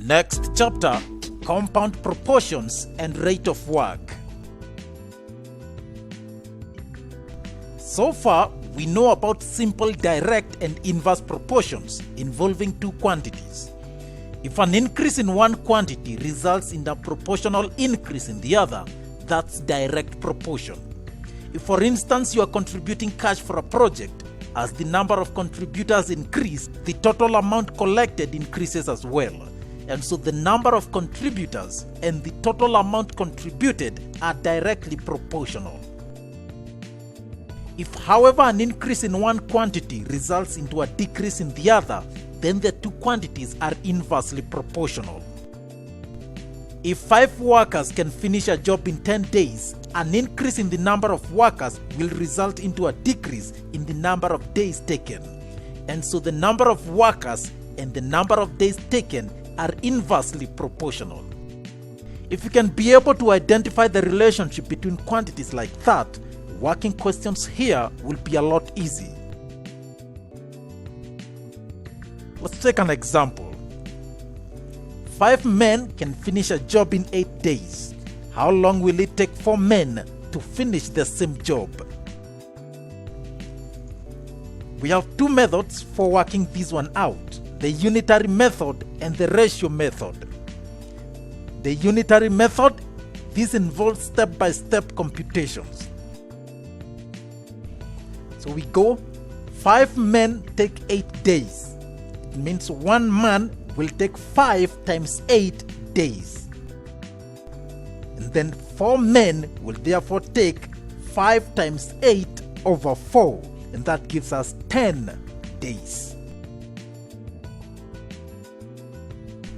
Next chapter, compound proportions and rate of work. So far, we know about simple direct and inverse proportions involving two quantities. If an increase in one quantity results in a proportional increase in the other, that's direct proportion. If, for instance, you are contributing cash for a project, as the number of contributors increase, the total amount collected increases as well. And so the number of contributors and the total amount contributed are directly proportional. If, however, an increase in one quantity results into a decrease in the other, then the two quantities are inversely proportional. If 5 workers can finish a job in 10 days, an increase in the number of workers will result into a decrease in the number of days taken. And so the number of workers and the number of days taken are inversely proportional. If you can be able to identify the relationship between quantities like that, working questions here will be a lot easy. Let's take an example. 5 men can finish a job in 8 days. How long will it take 4 men to finish the same job? We have two methods for working this one out: the unitary method and the ratio method. The unitary method, this involves step-by-step computations. So we go, 5 men take 8 days. It means 1 man will take 5 times 8 days. And then 4 men will therefore take 5 times 8 over 4. And that gives us 10 days.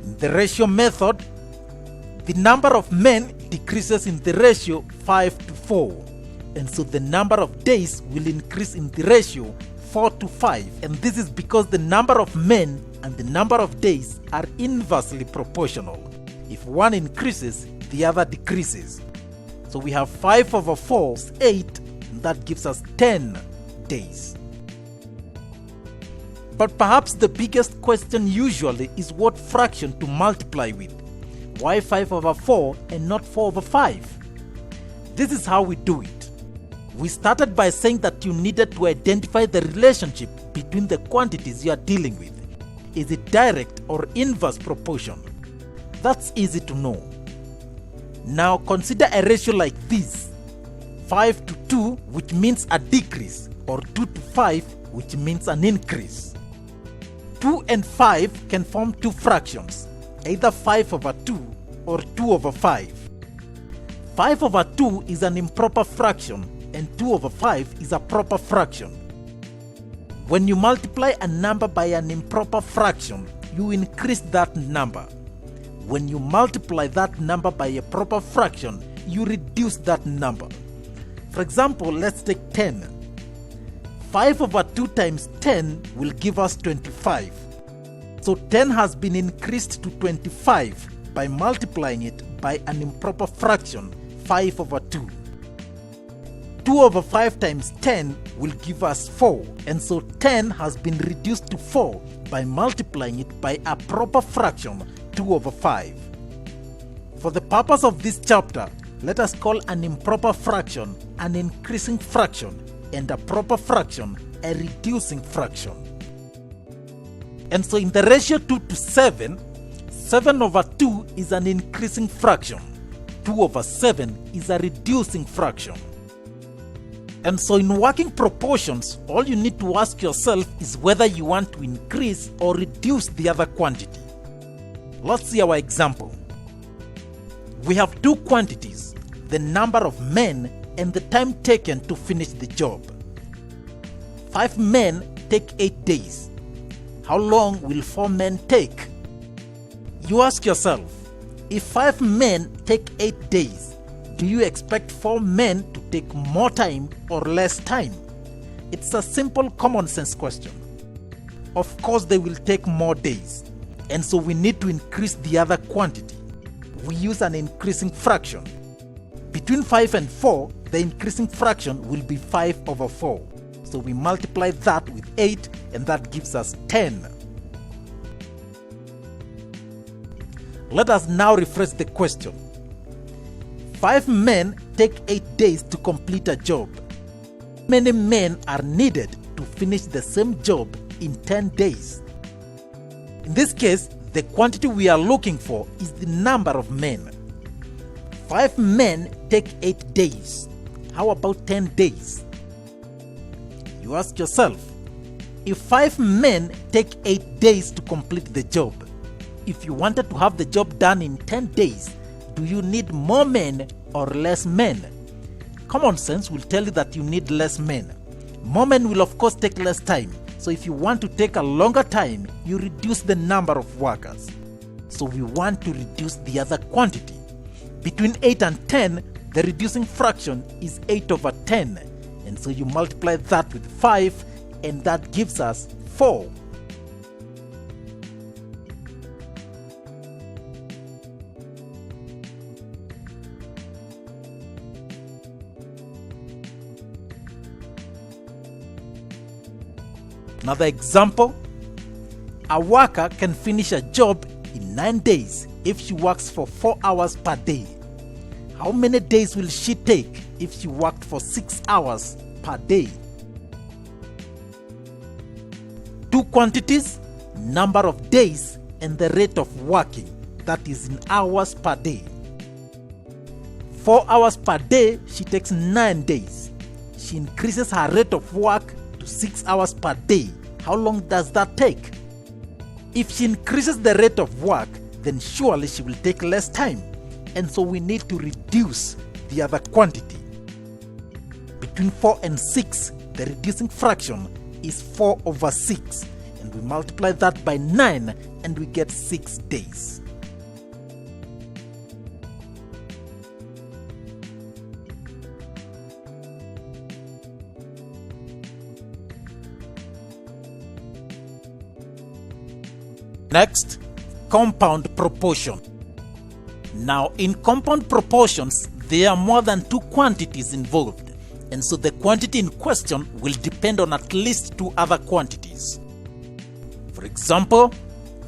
In the ratio method, the number of men decreases in the ratio 5 to 4. And so the number of days will increase in the ratio 4 to 5. And this is because the number of men and the number of days are inversely proportional. If one increases, the other decreases. So we have 5 over 4 is 8, and that gives us 10 days. But perhaps the biggest question usually is what fraction to multiply with. Why 5 over 4 and not 4 over 5? This is how we do it. We started by saying that you needed to identify the relationship between the quantities you are dealing with. Is it direct or inverse proportion? That's easy to know. Now consider a ratio like this: 5 to 2, which means a decrease, or 2 to 5, which means an increase. 2 and 5 can form two fractions, either 5 over 2 or 2 over 5. 5 over 2 is an improper fraction, and 2 over 5 is a proper fraction. When you multiply a number by an improper fraction, you increase that number. When you multiply that number by a proper fraction, you reduce that number. For example, let's take 10. 5 over 2 times 10 will give us 25. So 10 has been increased to 25 by multiplying it by an improper fraction, 5 over 2. 2 over 5 times 10 will give us 4, and so 10 has been reduced to 4 by multiplying it by a proper fraction, 2 over 5. For the purpose of this chapter, let us call an improper fraction an increasing fraction and a proper fraction a reducing fraction. And so in the ratio 2 to 7, 7 over 2 is an increasing fraction, 2 over 7 is a reducing fraction. And so in working proportions, all you need to ask yourself is whether you want to increase or reduce the other quantity. Let's see our example. We have two quantities, the number of men and the time taken to finish the job. 5 men take 8 days. How long will 4 men take? You ask yourself, if 5 men take 8 days, do you expect 4 men to take more time or less time? It's a simple common sense question. Of course they will take more days, and so we need to increase the other quantity. We use an increasing fraction. Between 5 and 4, the increasing fraction will be 5 over 4. So we multiply that with 8, and that gives us 10. Let us now rephrase the question. 5 men take 8 days to complete a job. How many men are needed to finish the same job in 10 days? In this case, the quantity we are looking for is the number of men. 5 men take 8 days. How about 10 days? You ask yourself, if 5 men take 8 days to complete the job, if you wanted to have the job done in 10 days, do you need more men or less men? Common sense will tell you that you need less men. More men will of course take less time. So if you want to take a longer time, you reduce the number of workers. So we want to reduce the other quantity. Between 8 and 10, the reducing fraction is 8 over 10. And so you multiply that with 5, and that gives us 4. Another example, a worker can finish a job in 9 days if she works for 4 hours per day. How many days will she take if she worked for 6 hours per day? Two quantities, number of days and the rate of working, that is in hours per day. 4 hours per day, she takes 9 days. She increases her rate of work to 6 hours per day. How long does that take? If she increases the rate of work, then surely she will take less time. And so we need to reduce the other quantity. Between 4 and 6, the reducing fraction is 4 over 6. And we multiply that by 9 and we get 6 days. Next, compound proportion. Now, in compound proportions, there are more than 2 quantities involved, and so the quantity in question will depend on at least 2 other quantities. For example,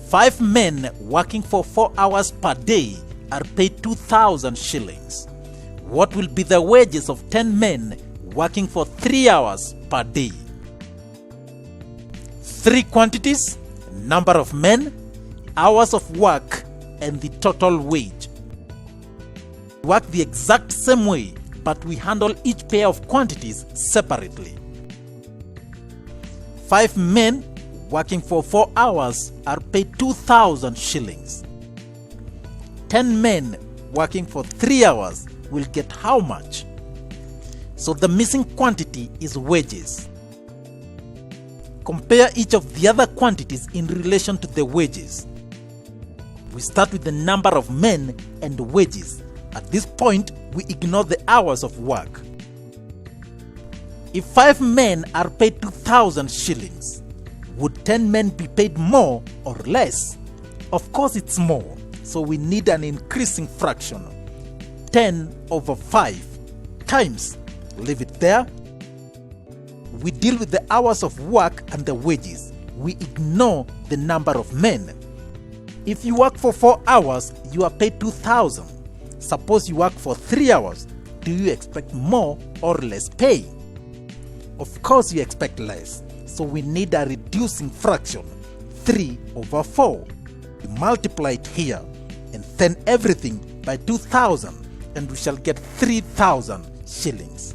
5 men working for 4 hours per day are paid 2,000 shillings. What will be the wages of 10 men working for 3 hours per day? 3 quantities, number of men, hours of work, and the total wage. Work the exact same way, but we handle each pair of quantities separately. 5 men working for 4 hours are paid 2,000 shillings. 10 men working for 3 hours will get how much? So the missing quantity is wages. Compare each of the other quantities in relation to the wages. We start with the number of men and wages. At this point, we ignore the hours of work. If 5 men are paid 2,000 shillings, would 10 men be paid more or less? Of course it's more, so we need an increasing fraction. 10 over 5 times, leave it there. We deal with the hours of work and the wages. We ignore the number of men. If you work for 4 hours, you are paid 2,000. Suppose you work for 3 hours, do you expect more or less pay? Of course you expect less, so we need a reducing fraction, 3 over 4. We multiply it here and then everything by 2,000 and we shall get 3,000 shillings.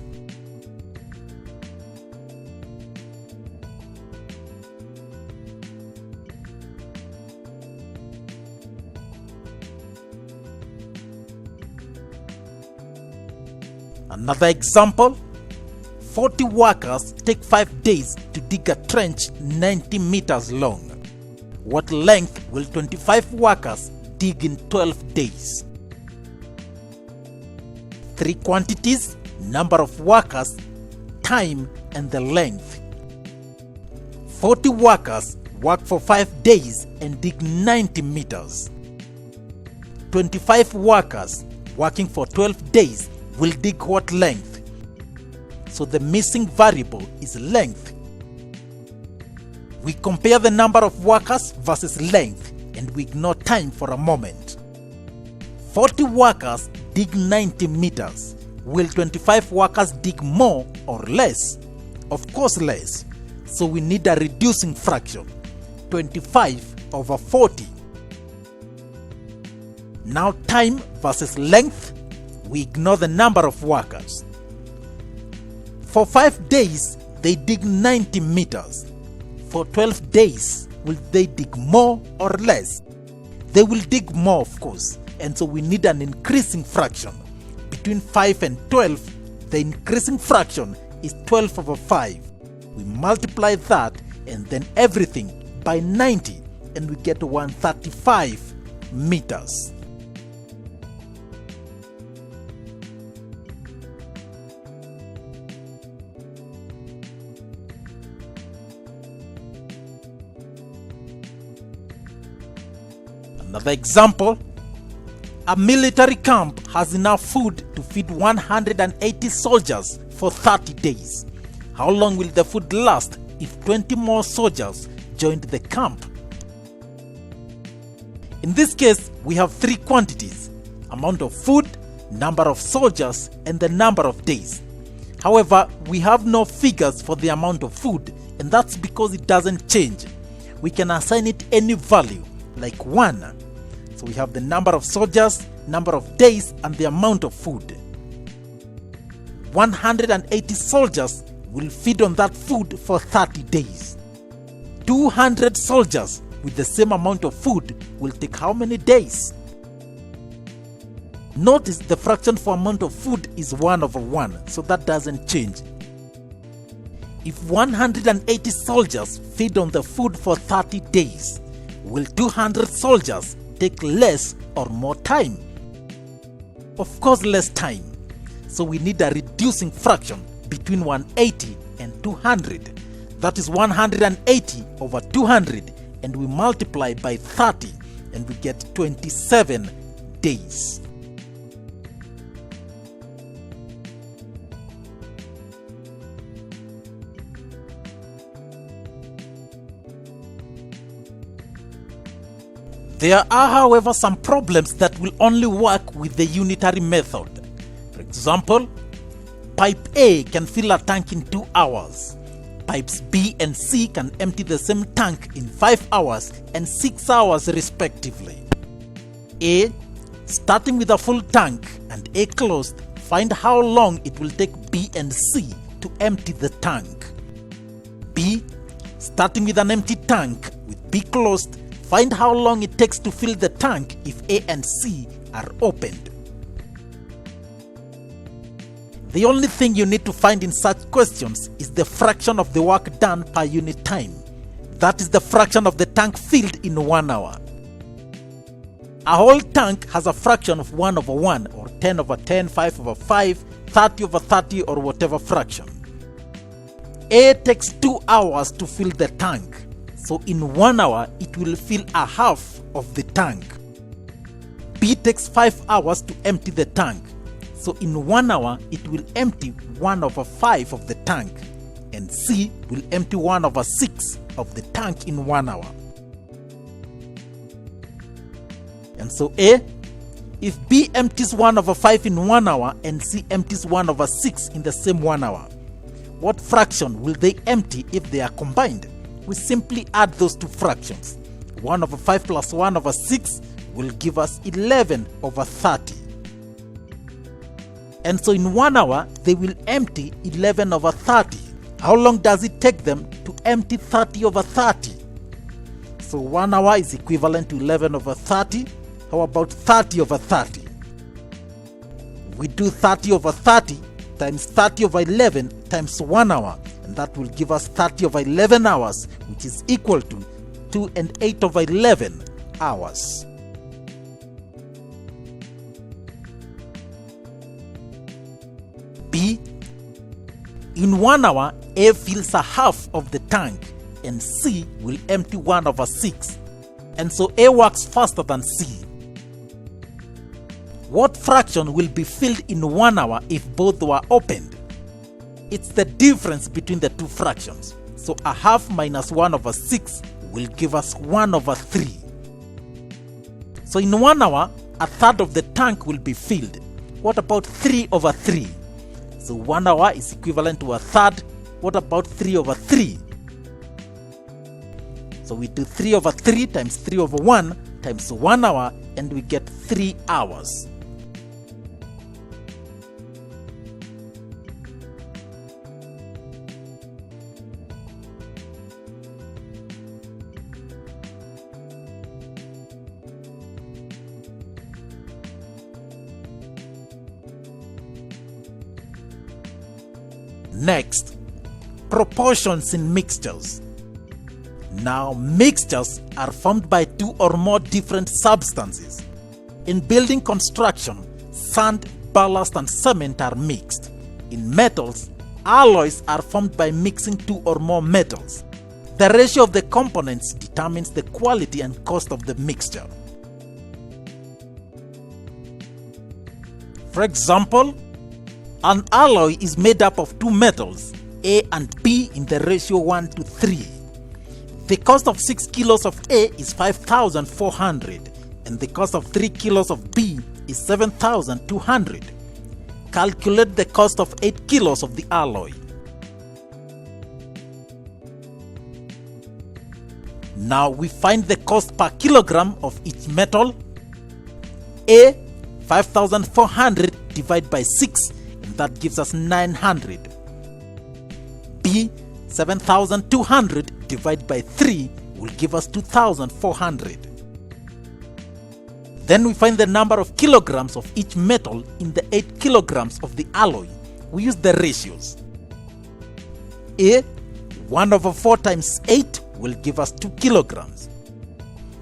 Another example, 40 workers take 5 days to dig a trench 90 meters long. What length will 25 workers dig in 12 days? 3 quantities, number of workers, time, and the length. 40 workers work for 5 days and dig 90 meters. 25 workers working for 12 days will dig what length? So the missing variable is length. We compare the number of workers versus length and we ignore time for a moment. 40 workers dig 90 meters. Will 25 workers dig more or less? Of course less. So we need a reducing fraction, 25 over 40. Now time versus length, we ignore the number of workers. For 5 days, they dig 90 meters. For 12 days, will they dig more or less? They will dig more, of course, and so we need an increasing fraction. Between 5 and 12, the increasing fraction is 12 over 5. We multiply that and then everything by 90 and we get 135 meters. Another example, a military camp has enough food to feed 180 soldiers for 30 days. How long will the food last if 20 more soldiers joined the camp? In this case, we have three quantities: amount of food, number of soldiers, and the number of days. However, we have no figures for the amount of food, and that's because it doesn't change. We can assign it any value, like 1. So we have the number of soldiers, number of days, and the amount of food. 180 soldiers will feed on that food for 30 days. 200 soldiers with the same amount of food will take how many days? Notice the fraction for amount of food is 1 over 1, so that doesn't change. If 180 soldiers feed on the food for 30 days, will 200 soldiers take less or more time? Of course less time. So we need a reducing fraction between 180 and 200. That is 180 over 200, and we multiply by 30 and we get 27 days. There are, however, some problems that will only work with the unitary method. For example, pipe A can fill a tank in 2 hours. Pipes B and C can empty the same tank in 5 hours and 6 hours respectively. A, starting with a full tank and A closed, find how long it will take B and C to empty the tank. B, starting with an empty tank with B closed, find how long it takes to fill the tank if A and C are opened. The only thing you need to find in such questions is the fraction of the work done per unit time. That is the fraction of the tank filled in 1 hour. A whole tank has a fraction of 1 over 1 or 10 over 10, 5 over 5, 30 over 30 or whatever fraction. A takes 2 hours to fill the tank. So in 1 hour, it will fill a half of the tank. B takes 5 hours to empty the tank. So in 1 hour, it will empty 1 over 5 of the tank. And C will empty 1 over 6 of the tank in 1 hour. And so A, if B empties 1 over 5 in 1 hour and C empties 1 over 6 in the same 1 hour, what fraction will they empty if they are combined? We simply add those two fractions. 1 over 5 plus 1 over 6 will give us 11 over 30. And so in 1 hour, they will empty 11 over 30. How long does it take them to empty 30 over 30? So 1 hour is equivalent to 11 over 30. How about 30 over 30? We do 30 over 30 times 30 over 11 times 1 hour. And that will give us 30 over 11 hours, which is equal to 2 and 8 over 11 hours. B, in 1 hour, A fills a half of the tank and C will empty 1 over 6. And so A works faster than C. What fraction will be filled in 1 hour if both were opened? It's the difference between the two fractions. So a half minus 1 over 6 will give us 1 over 3. So in 1 hour, a third of the tank will be filled. What about 3 over 3? So 1 hour is equivalent to a third. What about 3 over 3? So we do 3 over 3 times 3 over 1 times 1 hour, and we get 3 hours. Next, proportions in mixtures. Now, mixtures are formed by 2 or more different substances. In building construction, sand, ballast, and cement are mixed. In metals, alloys are formed by mixing 2 or more metals. The ratio of the components determines the quality and cost of the mixture. For example, an alloy is made up of 2 metals, A and B, in the ratio 1:3. The cost of 6 kilos of A is 5,400, and the cost of 3 kilos of B is 7,200. Calculate the cost of 8 kilos of the alloy. Now we find the cost per kilogram of each metal. A, 5,400 divided by 6, and that gives us 900. B, 7,200 divided by 3 will give us 2,400. Then we find the number of kilograms of each metal in the 8 kilograms of the alloy. We use the ratios. A, 1 over 4 times 8 will give us 2 kilograms.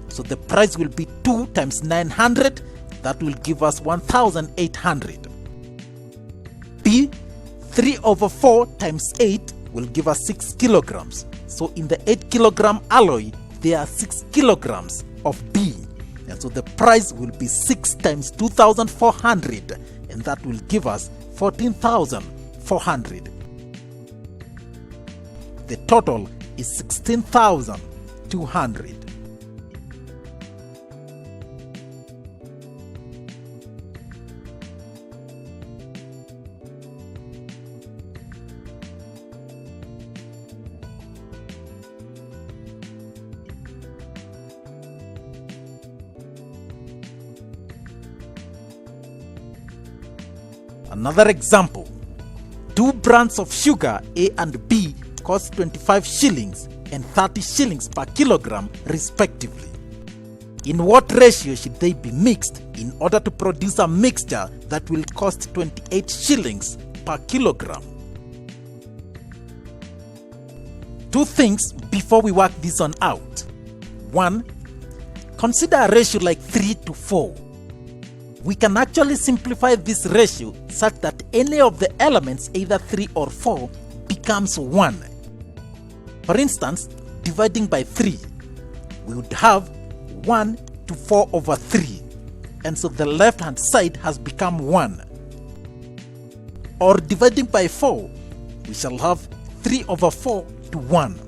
So the price will be 2 times 900, that will give us 1,800. B, 3 over 4 times 8 will give us 6 kilograms. So in the 8 kilogram alloy, there are 6 kilograms of B. And so the price will be 6 times 2,400, and that will give us 14,400. The total is 16,200. Another example, 2 brands of sugar A and B cost 25 shillings and 30 shillings per kilogram respectively. In what ratio should they be mixed in order to produce a mixture that will cost 28 shillings per kilogram? 2 things before we work this one out. 1. Consider a ratio like 3:4. We can actually simplify this ratio such that any of the elements, either 3 or 4, becomes 1. For instance, dividing by 3, we would have 1 to 4 over 3, and so the left hand side has become 1. Or dividing by 4, we shall have 3 over 4 to 1.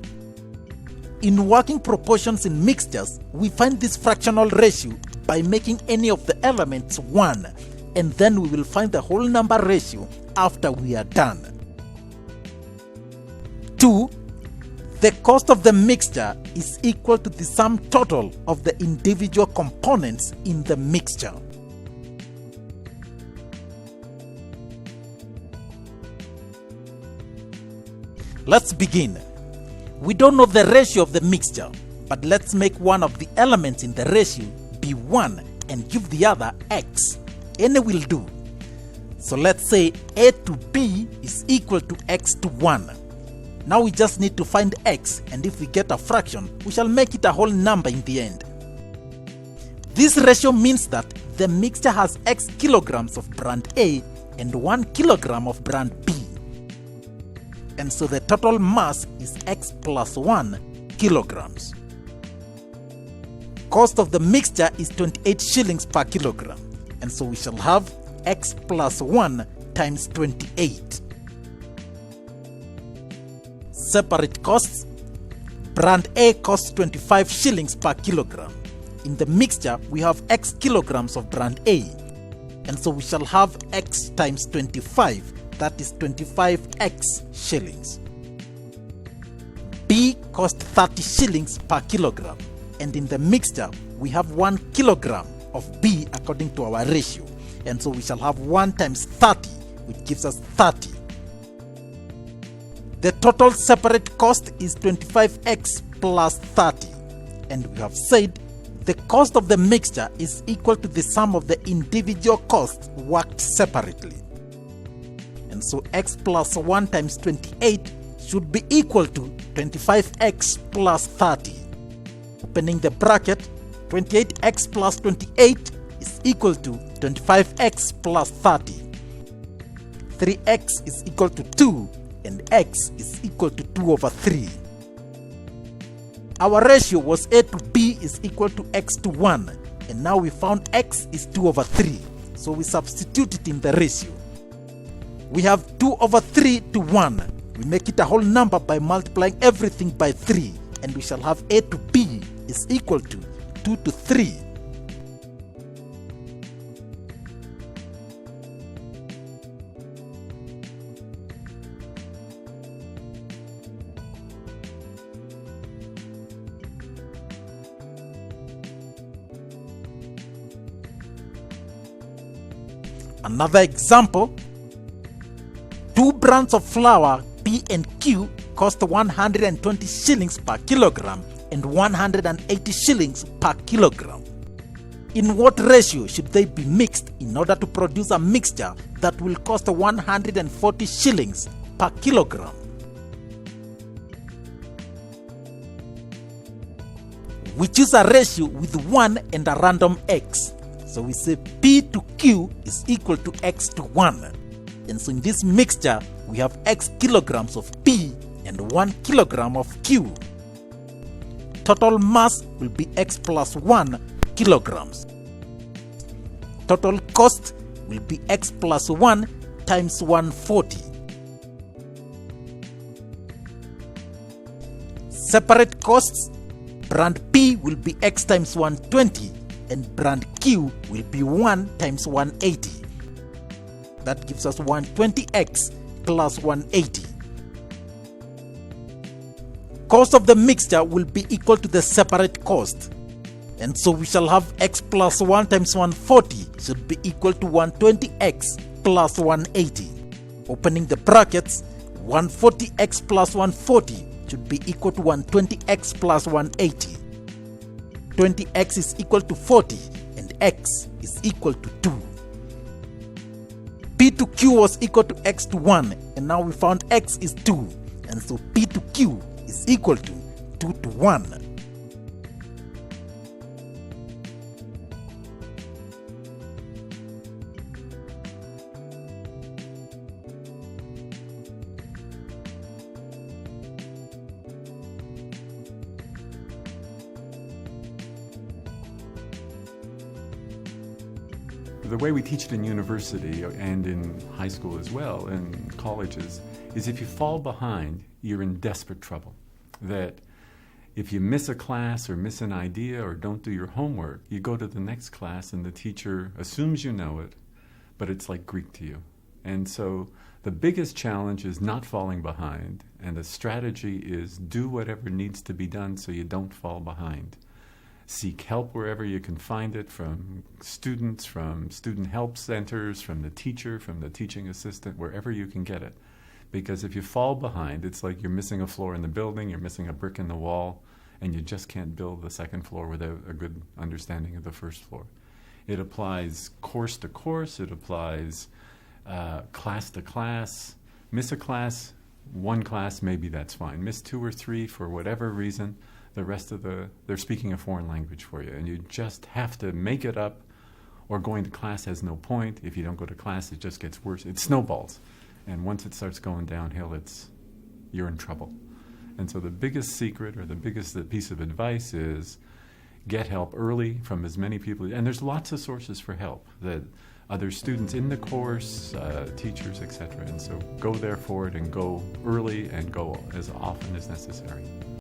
In working proportions in mixtures, we find this fractional ratio by making any of the elements 1, and then we will find the whole number ratio after we are done. 2. The cost of the mixture is equal to the sum total of the individual components in the mixture. Let's begin. We don't know the ratio of the mixture, but let's make one of the elements in the ratio be 1 and give the other x. Any will do. So let's say A to B is equal to x to 1. Now we just need to find x, and if we get a fraction, we shall make it a whole number in the end. This ratio means that the mixture has x kilograms of brand A and 1 kilogram of brand B. And so the total mass is x plus 1 kilograms. Cost of the mixture is 28 shillings per kilogram, and so we shall have x plus 1 times 28. Separate costs. Brand A costs 25 shillings per kilogram. in the mixture we have X kilograms of brand A, and so we shall have X times 25, that is 25X shillings. B cost 30 shillings per kilogram, and in the mixture we have 1 kilogram of B according to our ratio, and so we shall have 1 times 30, which gives us 30. The total separate cost is 25X plus 30, and we have said the cost of the mixture is equal to the sum of the individual costs worked separately. And so X plus 1 times 28 should be equal to 25X plus 30. Opening the bracket, 28X plus 28 is equal to 25X plus 30. 3X is equal to 2, and X is equal to 2 over 3. Our ratio was A to B is equal to X to 1, and now we found X is 2 over 3, so we substitute it in the ratio. We have 2 over 3 to 1. We make it a whole number by multiplying everything by 3, and we shall have A to B is equal to 2 to 3. Another example, 2 brands of flour P and Q cost 120 shillings per kilogram and 180 shillings per kilogram. In what ratio should they be mixed in order to produce a mixture that will cost 140 shillings per kilogram? We choose a ratio with 1 and a random X. So we say P to Q is equal to X to 1. And so in this mixture, we have X kilograms of P and 1 kilogram of Q. Total mass will be X plus 1 kilograms. Total cost will be X plus 1 times 140. Separate costs, brand P will be X times 120, and brand Q will be 1 times 180. That gives us 120X plus 180. Cost of the mixture will be equal to the separate cost, and so we shall have X plus 1 times 140 should be equal to 120X plus 180. Opening the brackets, 140X plus 140 should be equal to 120X plus 180. 20X is equal to 40, and X is equal to 2. P to Q was equal to X to 1, and now we found X is 2, and so P to Q is equal to 2 to 1. The way we teach it in university and in high school as well, and colleges, is if you fall behind, you're in desperate trouble. That if you miss a class or miss an idea or don't do your homework, you go to the next class and the teacher assumes you know it, but it's like Greek to you. And so the biggest challenge is not falling behind, and the strategy is do whatever needs to be done so you don't fall behind. Seek help wherever you can find it, from students, from student help centers, from the teacher, from the teaching assistant, wherever you can get it. Because if you fall behind, it's like you're missing a floor in the building, you're missing a brick in the wall, and you just can't build the second floor without a good understanding of the first floor. It applies course to course, it applies class to class. Miss a class, one class, maybe that's fine. Miss 2 or 3 for whatever reason, the rest of they're speaking a foreign language for you, and you just have to make it up, or going to class has no point. If you don't go to class, it just gets worse. It snowballs, and once it starts going downhill, you're in trouble. And so the biggest secret, or the biggest piece of advice, is get help early from as many people, and there's lots of sources for help, that other students in the course, teachers, etc. And so go there for it, and go early, and go as often as necessary.